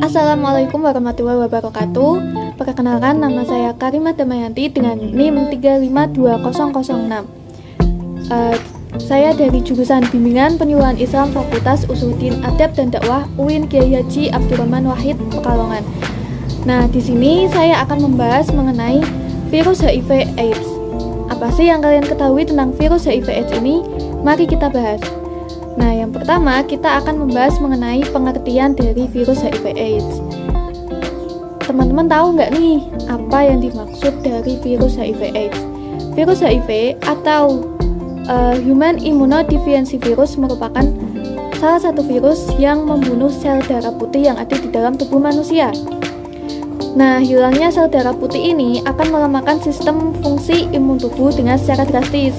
Assalamualaikum warahmatullahi wabarakatuh. Perkenalkan, nama saya Karimah Damayanti dengan NIM 352006. Saya dari jurusan Bimbingan Penyuluhan Islam Fakultas Usuluddin Adab dan Dakwah UIN Kyai Haji Abdurrahman Wahid Pekalongan. Nah, di sini saya akan membahas mengenai virus HIV/AIDS. Apa sih yang kalian ketahui tentang virus HIV/AIDS ini? Mari kita bahas. Nah, yang pertama kita akan membahas mengenai pengertian dari virus HIV/AIDS. Teman-teman tahu nggak nih apa yang dimaksud dari virus HIV/AIDS? Virus HIV atau Human Immunodeficiency Virus merupakan salah satu virus yang membunuh sel darah putih yang ada di dalam tubuh manusia. Nah, hilangnya sel darah putih ini akan melemahkan sistem fungsi imun tubuh dengan secara drastis.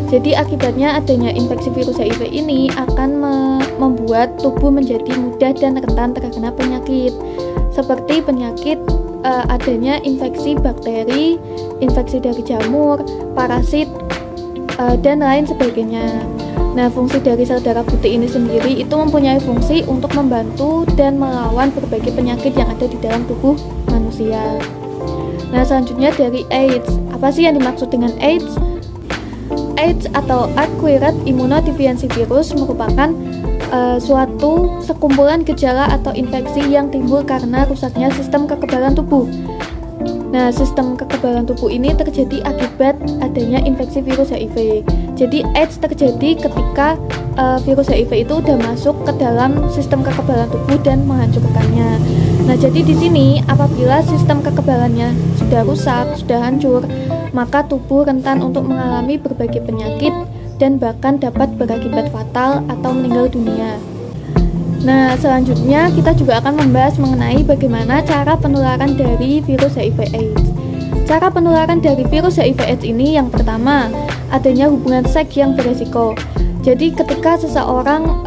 Jadi akibatnya adanya infeksi virus HIV ini akan membuat tubuh menjadi mudah dan rentan terkena penyakit seperti penyakit adanya infeksi bakteri, infeksi dari jamur, parasit, dan lain sebagainya. Nah, fungsi dari sel darah putih ini sendiri itu mempunyai fungsi untuk membantu dan melawan berbagai penyakit yang ada di dalam tubuh manusia. Nah, selanjutnya dari AIDS. Apa sih yang dimaksud dengan AIDS? AIDS atau Acquired Immunodeficiency Virus merupakan suatu sekumpulan gejala atau infeksi yang timbul karena rusaknya sistem kekebalan tubuh. Nah, sistem kekebalan tubuh ini terjadi akibat adanya infeksi virus HIV. Jadi AIDS terjadi ketika virus HIV itu udah masuk ke dalam sistem kekebalan tubuh dan menghancurkannya. Nah, jadi di sini apabila sistem kekebalannya sudah rusak, sudah hancur, maka tubuh rentan untuk mengalami berbagai penyakit dan bahkan dapat berakibat fatal atau meninggal dunia. Nah, selanjutnya kita juga akan membahas mengenai bagaimana cara penularan dari virus HIV/AIDS. Cara penularan dari virus HIV/AIDS ini yang pertama, adanya hubungan seks yang beresiko. Jadi ketika seseorang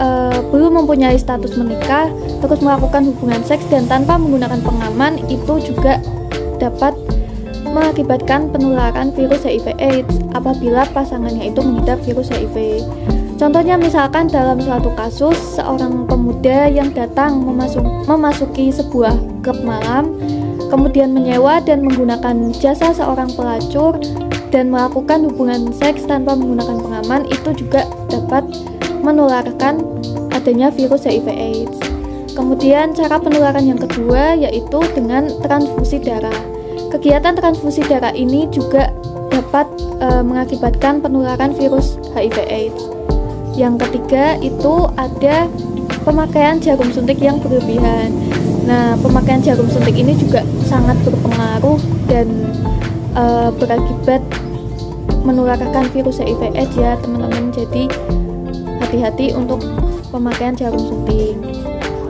belum mempunyai status menikah, terus melakukan hubungan seks dan tanpa menggunakan pengaman, itu juga dapat mengakibatkan penularan virus HIV/AIDS apabila pasangannya itu mengidap virus HIV. Contohnya misalkan dalam suatu kasus seorang pemuda yang datang memasuki sebuah klub malam, kemudian menyewa dan menggunakan jasa seorang pelacur dan melakukan hubungan seks tanpa menggunakan pengaman, itu juga dapat menularkan adanya virus HIV/AIDS. Kemudian cara penularan yang kedua yaitu dengan transfusi darah. Kegiatan transfusi darah ini juga dapat mengakibatkan penularan virus HIV/AIDS. Yang ketiga itu ada pemakaian jarum suntik yang berlebihan. Nah, pemakaian jarum suntik ini juga sangat berpengaruh dan berakibat menularkan virus HIV/AIDS ya teman-teman. Jadi hati-hati untuk pemakaian jarum suntik.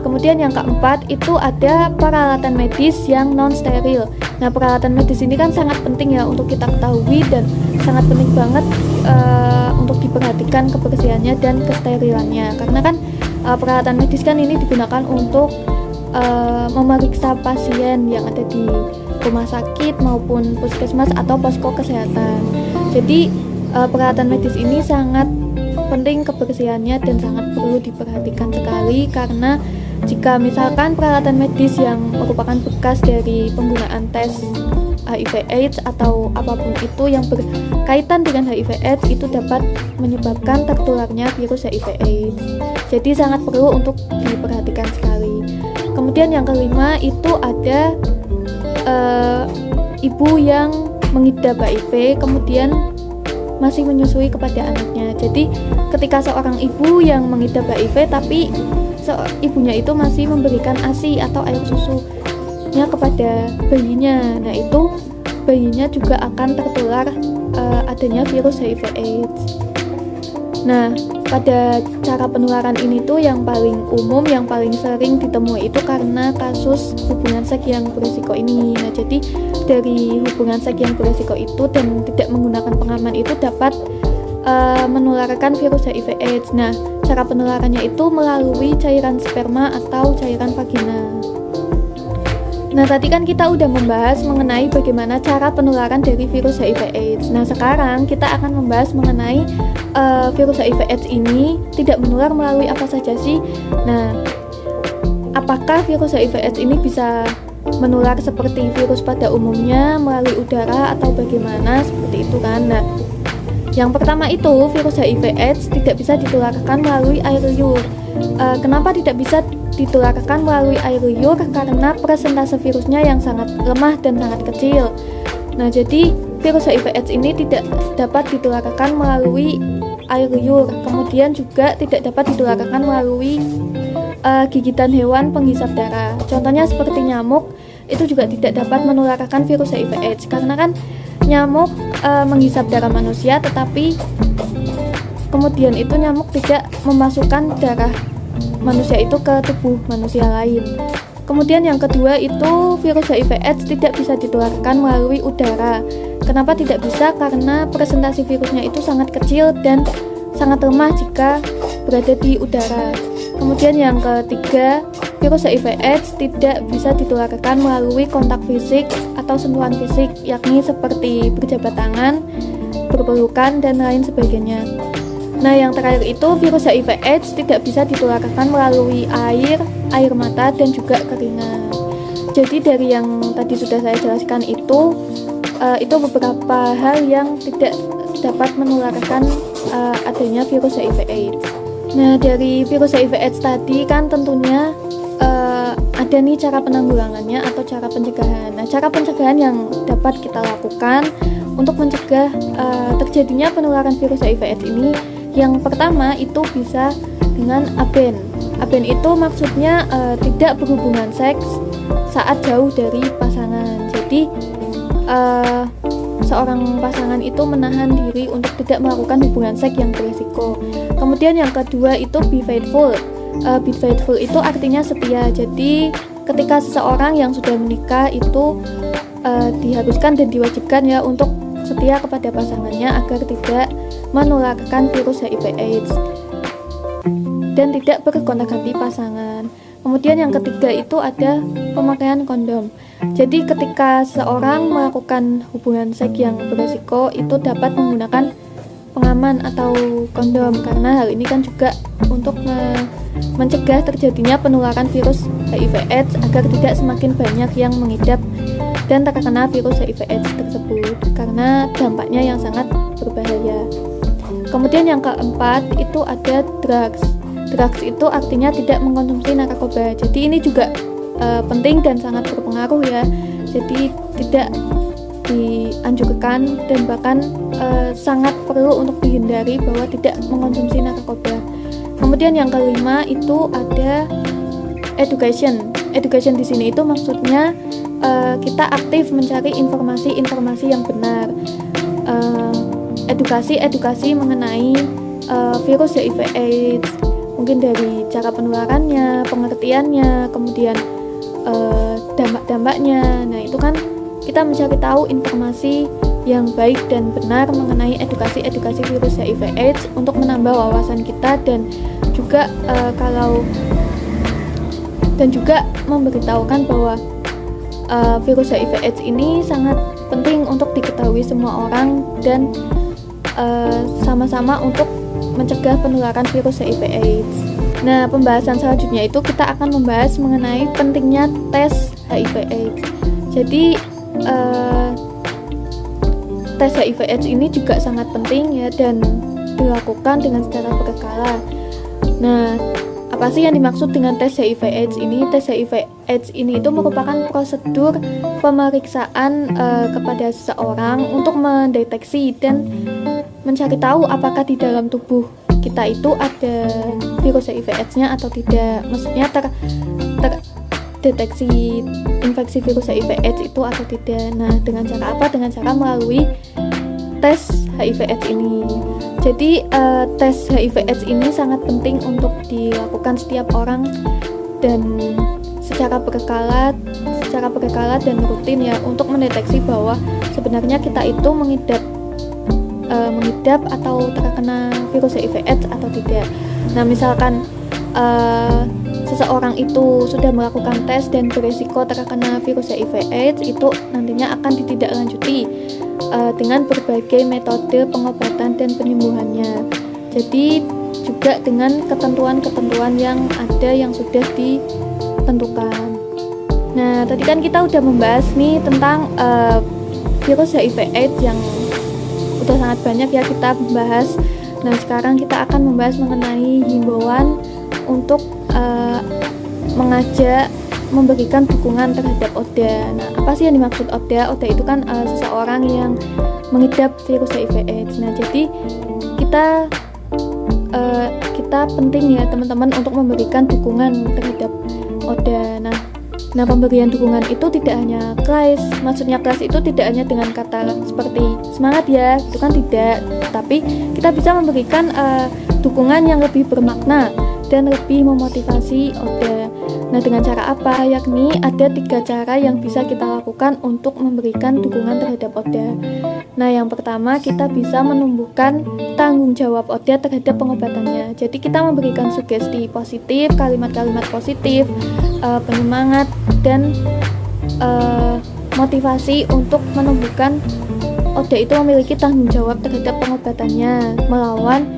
Kemudian yang keempat itu ada peralatan medis yang non steril. Nah, peralatan medis ini kan sangat penting ya untuk kita ketahui dan sangat penting banget untuk diperhatikan kebersihannya dan kesterilannya. Karena kan peralatan medis kan ini digunakan untuk memeriksa pasien yang ada di rumah sakit maupun puskesmas atau posko kesehatan. Jadi peralatan medis ini sangat penting kebersihannya dan sangat perlu diperhatikan sekali, karena jika misalkan peralatan medis yang merupakan bekas dari penggunaan tes HIV/AIDS atau apapun itu yang berkaitan dengan HIV/AIDS itu dapat menyebabkan tertularnya virus HIV/AIDS. Jadi sangat perlu untuk diperhatikan sekali. Kemudian yang kelima itu ada ibu yang mengidap HIV kemudian masih menyusui kepada anaknya. Jadi ketika seorang ibu yang mengidap HIV tapi ibunya itu masih memberikan ASI atau air susunya kepada bayinya, nah itu bayinya juga akan tertular adanya virus HIV/AIDS. Nah, pada cara penularan ini tuh yang paling umum, yang paling sering ditemui itu karena kasus hubungan seks yang berisiko ini. Nah, jadi dari hubungan seks yang berisiko itu dan tidak menggunakan pengaman itu dapat menularkan virus HIV/AIDS. Nah, cara penularannya itu melalui cairan sperma atau cairan vagina. Nah, tadi kan kita udah membahas mengenai bagaimana cara penularan dari virus HIV/AIDS. Nah, sekarang kita akan membahas mengenai virus HIV/AIDS ini tidak menular melalui apa saja sih? Nah, apakah virus HIV/AIDS ini bisa menular seperti virus pada umumnya melalui udara atau bagaimana, seperti itu kan. Nah, yang pertama itu virus HIV/AIDS tidak bisa ditularkan melalui air liur. Kenapa tidak bisa ditularkan melalui air liur? Karena persentase virusnya yang sangat lemah dan sangat kecil. Nah, jadi virus HIV/AIDS ini tidak dapat ditularkan melalui air liur. Kemudian juga tidak dapat ditularkan melalui gigitan hewan penghisap darah. Contohnya seperti nyamuk, itu juga tidak dapat menularkan virus HIV/AIDS karena kan nyamuk menghisap darah manusia, tetapi kemudian itu nyamuk tidak memasukkan darah manusia itu ke tubuh manusia lain. Kemudian yang kedua itu virus HIV/AIDS tidak bisa ditularkan melalui udara. Kenapa tidak bisa? Karena presentasi virusnya itu sangat kecil dan sangat lemah jika berada di udara. Kemudian yang ketiga, virus HIV/AIDS tidak bisa ditularkan melalui kontak fisik atau sentuhan fisik, yakni seperti berjabat tangan, berpelukan, dan lain sebagainya. Nah, yang terakhir itu virus HIV/AIDS tidak bisa ditularkan melalui air mata, dan juga keringat. Jadi dari yang tadi sudah saya jelaskan itu beberapa hal yang tidak dapat menularkan adanya virus HIV/AIDS. Nah, dari virus HIV/AIDS tadi kan tentunya ada nih cara penanggulangannya atau cara pencegahan. Nah, cara pencegahan yang dapat kita lakukan untuk mencegah terjadinya penularan virus HIV/AIDS ini, yang pertama itu bisa dengan aben. Aben itu maksudnya tidak berhubungan seks saat jauh dari pasangan. Jadi seorang pasangan itu menahan diri untuk tidak melakukan hubungan seks yang berisiko. Kemudian yang kedua itu be faithful. Be faithful itu artinya setia. Jadi ketika seseorang yang sudah menikah itu diharuskan dan diwajibkan ya untuk setia kepada pasangannya agar tidak menularkan virus HIV/AIDS dan tidak bergonta-ganti pasangan. Kemudian yang ketiga itu ada pemakaian kondom. Jadi ketika seseorang melakukan hubungan seks yang berisiko itu dapat menggunakan pengaman atau kondom, karena hal ini kan juga untuk mencegah terjadinya penularan virus HIV/AIDS agar tidak semakin banyak yang mengidap dan terkena virus HIV/AIDS tersebut, karena dampaknya yang sangat berbahaya. Kemudian yang keempat itu ada drugs. Drugs itu artinya tidak mengkonsumsi narkoba. Jadi ini juga penting dan sangat berpengaruh ya. Jadi tidak dianjurkan dan bahkan sangat perlu untuk dihindari bahwa tidak mengkonsumsi narkoba. Kemudian yang kelima itu ada education. Education di sini itu maksudnya kita aktif mencari informasi-informasi yang benar. Edukasi mengenai virus HIV/AIDS, mungkin dari cara penularannya, pengertiannya, kemudian dampak-dampaknya. Nah, itu kan kita mencari tahu informasi yang baik dan benar mengenai edukasi virus HIV/AIDS untuk menambah wawasan kita dan juga juga memberitahukan bahwa virus HIV/AIDS ini sangat penting untuk diketahui semua orang dan sama-sama untuk mencegah penularan virus HIV/AIDS. Nah, pembahasan selanjutnya itu kita akan membahas mengenai pentingnya tes HIV/AIDS. Jadi tes HIV/AIDS ini juga sangat penting ya dan dilakukan dengan secara berkala. Nah, apa sih yang dimaksud dengan tes HIV/AIDS ini? Tes HIV/AIDS ini itu merupakan prosedur pemeriksaan kepada seseorang untuk mendeteksi dan mencari tahu apakah di dalam tubuh kita itu ada virus HIV/AIDS-nya atau tidak. Maksudnya terdeteksi infeksi virus HIV/AIDS itu atau tidak. Nah, dengan cara apa? Dengan cara melalui tes HIV/AIDS ini. Jadi tes HIV/AIDS ini sangat penting untuk dilakukan setiap orang dan secara berkala dan rutin ya, untuk mendeteksi bahwa sebenarnya kita itu mengidap atau terkena virus HIV/AIDS atau tidak. Nah, misalkan seseorang itu sudah melakukan tes dan berisiko terkena virus HIV/AIDS, itu nantinya akan ditindaklanjuti dengan berbagai metode pengobatan dan penyembuhannya. Jadi juga dengan ketentuan-ketentuan yang ada yang sudah tentukan. Nah, tadi kan kita udah membahas nih tentang virus HIV/AIDS yang udah sangat banyak ya kita bahas. Nah, sekarang kita akan membahas mengenai himbauan untuk mengajak memberikan dukungan terhadap ODA. Nah, apa sih yang dimaksud ODA? ODA itu kan seseorang yang mengidap virus HIV/AIDS. Nah, jadi kita penting ya teman-teman untuk memberikan dukungan terhadap ODA. Nah, pemberian dukungan itu tidak hanya kelas. Maksudnya kelas itu tidak hanya dengan kata seperti semangat ya, itu kan tidak. Tapi kita bisa memberikan dukungan yang lebih bermakna dan lebih memotivasi ODA. Nah, dengan cara apa? Yakni ada 3 cara yang bisa kita lakukan untuk memberikan dukungan terhadap ODA. Nah, yang pertama kita bisa menumbuhkan tanggung jawab ODA terhadap pengobatannya. Jadi kita memberikan sugesti positif, kalimat-kalimat positif, penyemangat dan motivasi untuk menumbuhkan ODA itu memiliki tanggung jawab terhadap pengobatannya melawan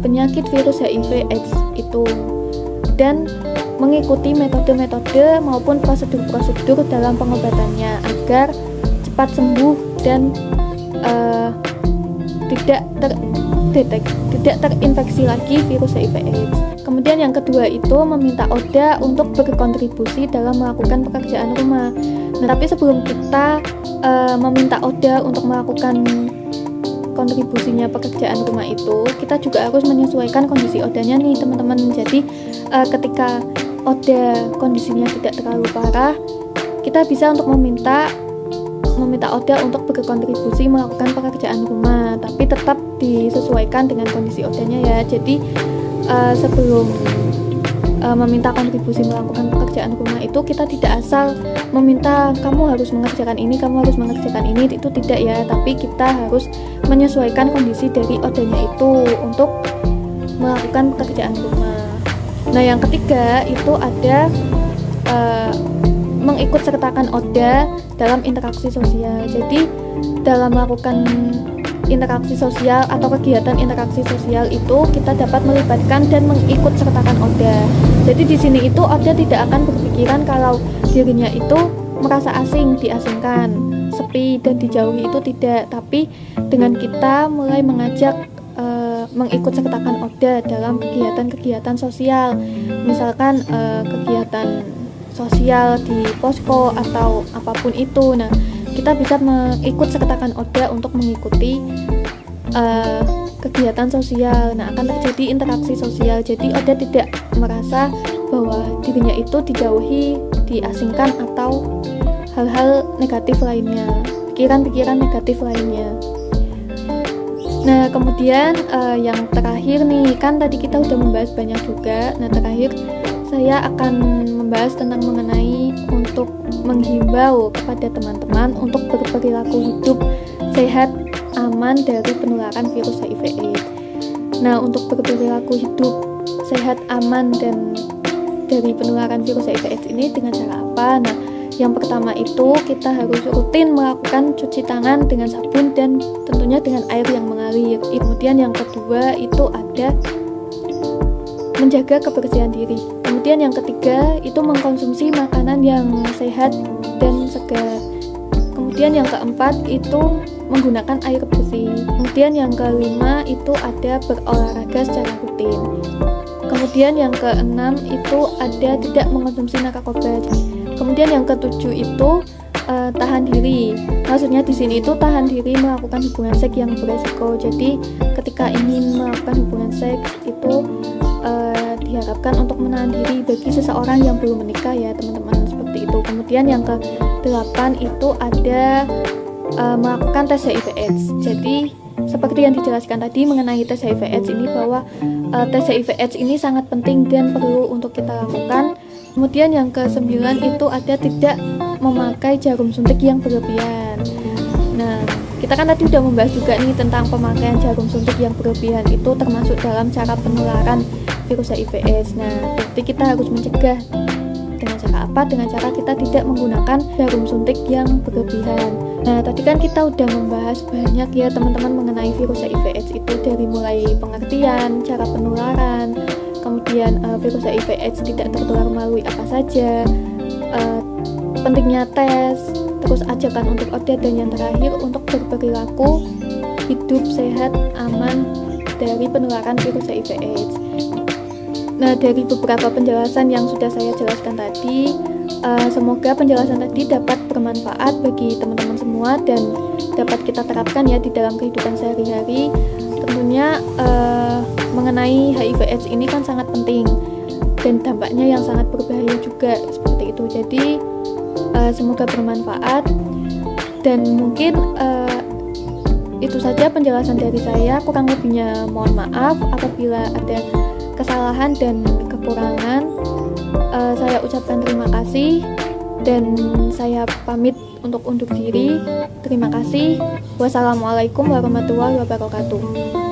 penyakit virus HIV/AIDS itu, dan mengikuti metode-metode maupun prosedur-prosedur dalam pengobatannya agar cepat sembuh dan tidak terinfeksi lagi virus HIV/AIDS. Kemudian yang kedua itu meminta ODA untuk berkontribusi dalam melakukan pekerjaan rumah. Nah, tapi sebelum kita meminta ODA untuk melakukan kontribusinya pekerjaan rumah itu, kita juga harus menyesuaikan kondisi ODA-nya nih teman-teman. Jadi ketika ODA kondisinya tidak terlalu parah, kita bisa untuk meminta ODA untuk berkontribusi melakukan pekerjaan rumah, tapi tetap disesuaikan dengan kondisi ODA-nya ya. Jadi sebelum meminta kontribusi melakukan pekerjaan rumah itu, kita tidak asal meminta kamu harus mengerjakan ini, kamu harus mengerjakan ini, itu tidak ya. Tapi kita harus menyesuaikan kondisi dari ODA-nya itu untuk melakukan pekerjaan rumah. Nah, yang ketiga itu ada mengikut sertakan ODA dalam interaksi sosial. Jadi dalam melakukan interaksi sosial atau kegiatan interaksi sosial itu kita dapat melibatkan dan mengikut sertakan ODA. Jadi di sini itu ODA tidak akan berpikiran kalau dirinya itu merasa asing, diasingkan, sepi dan dijauhi, itu tidak. Tapi dengan kita mulai mengajak mengikut sertakan ODA dalam kegiatan-kegiatan sosial, misalkan kegiatan sosial di posko atau apapun itu. Nah, kita bisa mengikut sertakan ODA untuk mengikuti kegiatan sosial. Nah, akan terjadi interaksi sosial. Jadi ODA tidak merasa bahwa dirinya itu dijauhi, diasingkan atau hal-hal negatif lainnya, pikiran-pikiran negatif lainnya. Nah, kemudian yang terakhir nih, kan tadi kita udah membahas banyak juga. Nah, terakhir saya akan membahas tentang mengenai untuk menghimbau kepada teman-teman untuk berperilaku hidup sehat, aman dari penularan virus HIV/AIDS. Nah, untuk berperilaku hidup sehat, aman dan dari penularan virus HIV/AIDS ini dengan cara apa? Nah, yang pertama itu kita harus rutin melakukan cuci tangan dengan sabun dan tentunya dengan air yang mengalir. Kemudian yang kedua itu ada menjaga kebersihan diri. Kemudian yang ketiga itu mengkonsumsi makanan yang sehat dan segar. Kemudian yang keempat itu menggunakan air bersih. Kemudian yang kelima itu ada berolahraga secara rutin. Kemudian yang keenam itu ada tidak mengkonsumsi narkoba. Kemudian yang ketujuh itu tahan diri. Maksudnya di sini itu tahan diri melakukan hubungan seks yang beresiko. Jadi ketika ingin melakukan hubungan seks itu diharapkan untuk menahan diri bagi seseorang yang belum menikah ya teman-teman, seperti itu. Kemudian yang ke-8 itu ada melakukan tes HIV/AIDS. Jadi seperti yang dijelaskan tadi mengenai tes HIV/AIDS ini, bahwa tes HIV/AIDS ini sangat penting dan perlu untuk kita lakukan. Kemudian yang ke-9 itu ada tidak memakai jarum suntik yang berlebihan. Nah, kita kan tadi udah membahas juga nih tentang pemakaian jarum suntik yang berlebihan itu termasuk dalam cara penularan virus HIV/AIDS. Nah, berarti kita harus mencegah dengan cara apa? Dengan cara kita tidak menggunakan jarum suntik yang berlebihan. Nah, tadi kan kita udah membahas banyak ya teman-teman mengenai virus HIV/AIDS itu, dari mulai pengertian, cara penularan, kemudian kemudian virus HIV/AIDS tidak tertular melalui apa saja, pentingnya tes, terus ajakan untuk update, dan yang terakhir untuk berperilaku hidup sehat aman dari penularan virus HIV/AIDS. Nah, dari beberapa penjelasan yang sudah saya jelaskan tadi, semoga penjelasan tadi dapat bermanfaat bagi teman-teman semua dan dapat kita terapkan ya di dalam kehidupan sehari-hari. Tentunya mengenai HIV/AIDS ini kan sangat penting dan dampaknya yang sangat berbahaya juga seperti itu. Jadi semoga bermanfaat, dan mungkin itu saja penjelasan dari saya. Kurang lebihnya mohon maaf apabila ada kesalahan dan kekurangan. Saya ucapkan terima kasih dan saya pamit untuk undur diri. Terima kasih. Wassalamualaikum warahmatullahi wabarakatuh.